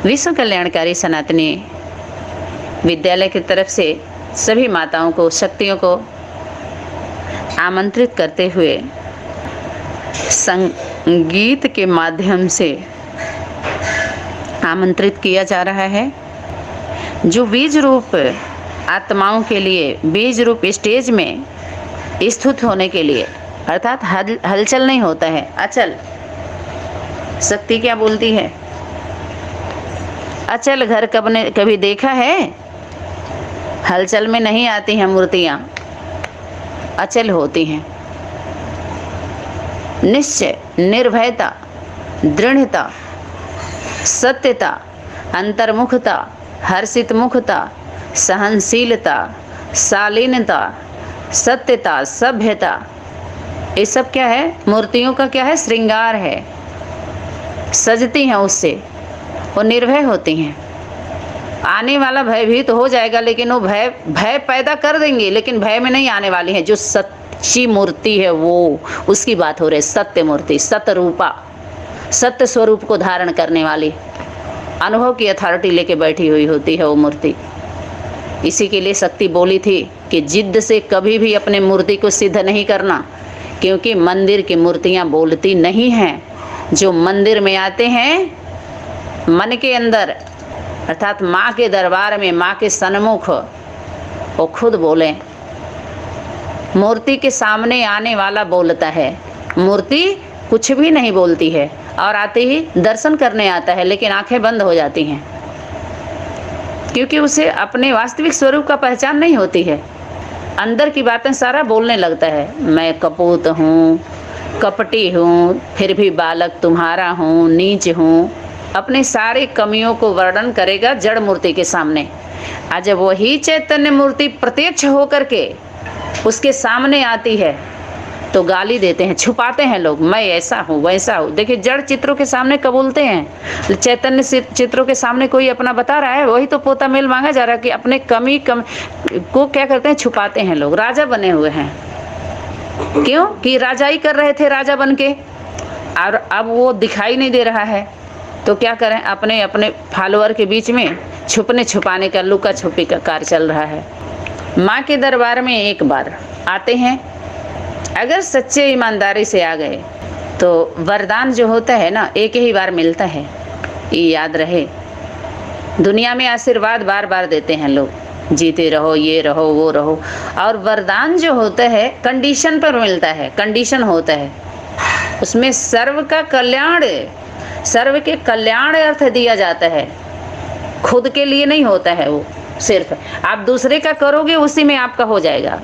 विश्व कल्याणकारी सनातनी विद्यालय की तरफ से सभी माताओं को, शक्तियों को आमंत्रित करते हुए संगीत के माध्यम से आमंत्रित किया जा रहा है। जो बीज रूप आत्माओं के लिए, बीज रूप स्टेज में स्थित होने के लिए, अर्थात हलचल नहीं होता है, अचल। शक्ति क्या बोलती है? अचल घर कभी देखा है? हलचल में नहीं आती हैं मूर्तियां, अचल होती हैं। निश्चय, निर्भयता, दृढ़ता, सत्यता, अंतर्मुखता, हर्षित मुखता, सहनशीलता, शालीनता, सत्यता, सभ्यता, ये सब क्या है? मूर्तियों का क्या है? श्रृंगार है। सजती हैं उससे, वो निर्भय होती हैं। आने वाला भयभीत हो जाएगा, लेकिन वो भय पैदा कर देंगी, लेकिन भय में नहीं आने वाली है। जो सच्ची मूर्ति है वो, उसकी बात हो रही है। सत्य मूर्ति, सतरूपा, सत्य स्वरूप को धारण करने वाली, अनुभव की अथॉरिटी लेके बैठी हुई होती है वो मूर्ति। इसी के लिए शक्ति बोली थी कि जिद्द से कभी भी अपने मूर्ति को सिद्ध नहीं करना, क्योंकि मंदिर की मूर्तियां बोलती नहीं हैं। जो मंदिर में आते हैं मन के अंदर, अर्थात माँ के दरबार में, माँ के सन्मुख, वो खुद बोले। मूर्ति के सामने आने वाला बोलता है, मूर्ति कुछ भी नहीं बोलती है और आते ही दर्शन करने आता है, लेकिन आंखें बंद हो जाती हैं, क्योंकि उसे अपने वास्तविक स्वरूप का पहचान नहीं होती है। अंदर की बातें सारा बोलने लगता है। मैं कपूत हूँ, कपटी हूँ, फिर भी बालक तुम्हारा हूँ, नीच हूँ, अपनी सारी कमियों को वर्णन करेगा जड़ मूर्ति के सामने। आज जब वही चैतन्य मूर्ति प्रत्यक्ष होकर के उसके सामने आती है तो गाली देते हैं, छुपाते हैं लोग, मैं ऐसा हूँ, वैसा हूँ। देखिए, जड़ चित्रों के सामने कबूलते हैं, चैतन्य चित्रों के सामने कोई अपना बता रहा है, वही तो पोता मेल मांगा जा रहा है कि अपने कमी को क्या करते हैं? छुपाते हैं लोग। राजा बने हुए हैं, क्यों? कि राजाई कर रहे थे राजा बन के, और अब वो दिखाई नहीं दे रहा है, तो क्या करें? अपने अपने फॉलोअर के बीच में छुपने छुपाने का, लुका छुपी का कार्य चल रहा है। माँ के दरबार में एक बार आते हैं, अगर सच्चे ईमानदारी से आ गए तो वरदान जो होता है ना, एक ही बार मिलता है, ये याद रहे। दुनिया में आशीर्वाद बार बार देते हैं लोग, जीते रहो, ये रहो, वो रहो, और वरदान जो होता है कंडीशन पर मिलता है, कंडीशन होता है, उसमें सर्व का कल्याण, सर्व के कल्याण अर्थ दिया जाता है। खुद के लिए नहीं होता है वो, सिर्फ आप दूसरे का करोगे उसी में आपका हो जाएगा।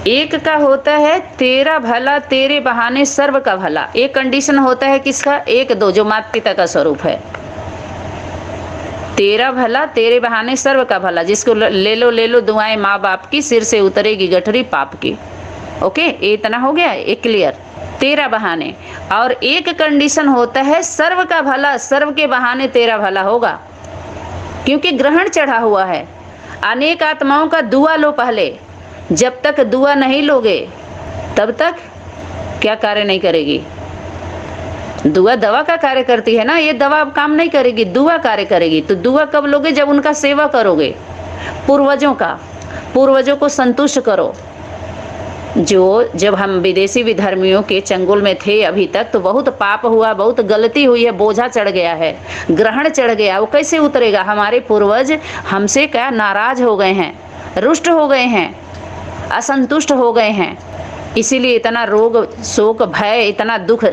एक का होता है तेरा भला, तेरे बहाने सर्व का भला। एक कंडीशन होता है किसका? एक दो, जो माता पिता का स्वरूप है। तेरा भला, तेरे बहाने सर्व का भला, जिसको ले लो दुआएं माँ बाप की, सिर से उतरेगी गठरी पाप की। ओके, ये इतना हो गया, एक क्लियर। तेरा बहाने, और एक कंडीशन होता है सर्व का भला, सर्व के बहाने तेरा भला होगा, क्योंकि ग्रहण चढ़ा हुआ है। अनेक आत्माओं का दुआ लो पहले, जब तक दुआ नहीं लोगे तब तक क्या कार्य नहीं करेगी। दुआ दवा का कार्य करती है ना, ये दवा अब काम नहीं करेगी, दुआ कार्य करेगी। तो दुआ कब लोगे? जब उनका सेवा करोगे, पूर्वजों का, पूर्वजों को संतुष्ट करो। जब हम विदेशी विधर्मियों के चंगुल में थे अभी तक, तो बहुत पाप हुआ, बहुत गलती हुई है, बोझा चढ़ गया है, ग्रहण चढ़ गया। वो कैसे उतरेगा? हमारे पूर्वज हमसे क्या नाराज हो गए हैं, रुष्ट हो गए हैं, असंतुष्ट हो गए हैं, इसीलिए इतना रोग, शोक, भय, इतना दुख,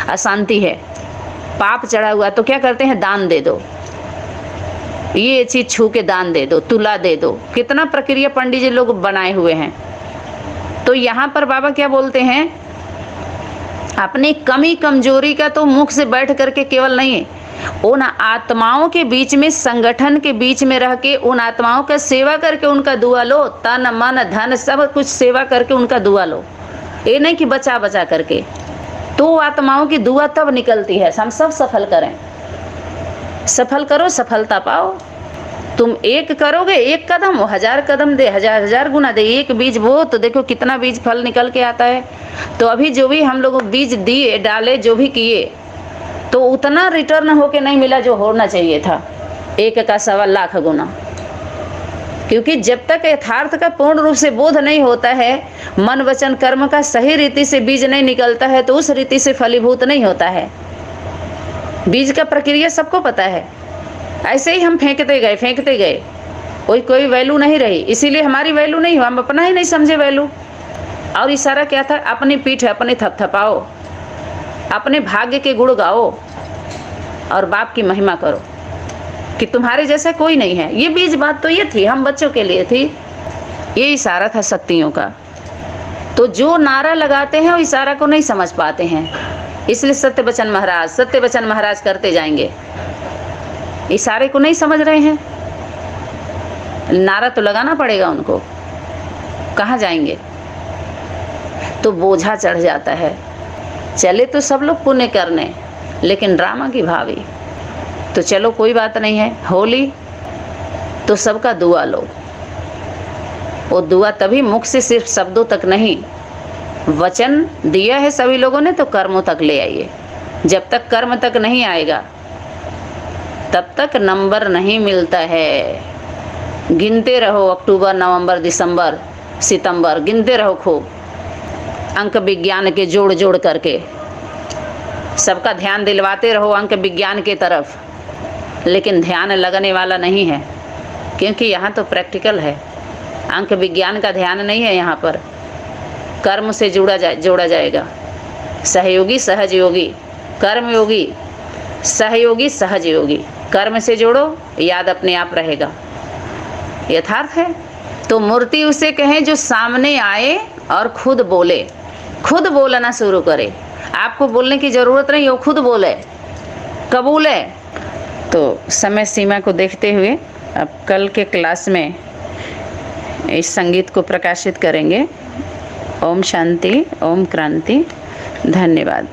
अशांति है, पाप चढ़ा हुआ। तो क्या करते हैं? दान दे दो, ये चीज छू के दान दे दो, तुला दे दो। कितना प्रक्रिया पंडित जी लोग बनाए हुए हैं। तो यहाँ पर बाबा क्या बोलते हैं? अपनी कमी कमजोरी का तो मुख से बैठ करके केवल नहीं, उन आत्माओं के बीच में, संगठन के बीच में रह के उन आत्माओं का सेवा करके उनका दुआ लो। तन मन धन सब कुछ सेवा करके उनका दुआ लो, ये नहीं कि बचा बचा करके। तो आत्माओं की दुआ तब निकलती है। हम सब सफल करें, सफल करो, सफलता पाओ। तुम एक करोगे, एक कदम, वो 1000 कदम दे, 1000 गुना दे। एक बीज बो तो देखो कितना बीज फल निकल के आता है। तो अभी जो भी हम लोग बीज दिए, डाले, जो भी किए, तो उतना रिटर्न होके नहीं मिला जो होना चाहिए था। 1 का 1.25 लाख गुना। क्योंकि जब तक यथार्थ का पूर्ण रूप से बोध नहीं होता है, मन वचन कर्म का सही रीति से बीज नहीं निकलता है, तो उस रीति से फलीभूत नहीं होता है। बीज का प्रक्रिया सबको पता है। ऐसे ही हम फेंकते गए, कोई वैल्यू नहीं रही, इसीलिए हमारी वैल्यू नहीं हुआ, हम अपना ही नहीं समझे वैल्यू। और इशारा क्या था? अपनी पीठ अपने थपथपाओ, अपने भाग्य के गुण गाओ और बाप की महिमा करो कि तुम्हारे जैसा कोई नहीं है। ये बीज बात तो ये थी, हम बच्चों के लिए थी, ये इशारा था शक्तियों का। तो जो नारा लगाते हैं वो इशारा को नहीं समझ पाते हैं, इसलिए सत्य वचन महाराज करते जाएंगे, इशारे को नहीं समझ रहे हैं। नारा तो लगाना पड़ेगा उनको, कहाँ जाएंगे? तो बोझा चढ़ जाता है। चले तो सब लोग पुण्य करने, लेकिन ड्रामा की भावी। तो चलो कोई बात नहीं है, होली तो सबका दुआ लो। वो दुआ तभी मुख से सिर्फ शब्दों तक नहीं, वचन दिया है सभी लोगों ने, तो कर्मों तक ले आइए। जब तक कर्म तक नहीं आएगा तब तक नंबर नहीं मिलता है। गिनते रहो, अक्टूबर, नवंबर, दिसंबर, सितंबर, गिनते रहो खूब, अंक विज्ञान के जोड़ जोड़ करके सबका ध्यान दिलवाते रहो अंक विज्ञान के तरफ, लेकिन ध्यान लगने वाला नहीं है, क्योंकि यहाँ तो प्रैक्टिकल है। अंक विज्ञान का ध्यान नहीं है यहाँ पर। कर्म से जोड़ा जाएगा। सहयोगी सहज योगी, कर्म योगी सहयोगी सहज योगी। कर्म से जोड़ो, याद अपने आप रहेगा। यथार्थ है। तो मूर्ति उसे कहें जो सामने आए और खुद बोले, खुद बोलना शुरू करे। आपको बोलने की ज़रूरत नहीं, वो खुद बोले, कबूल है। तो समय सीमा को देखते हुए अब कल के क्लास में इस संगीत को प्रकाशित करेंगे। ओम शांति, ओम क्रांति। धन्यवाद।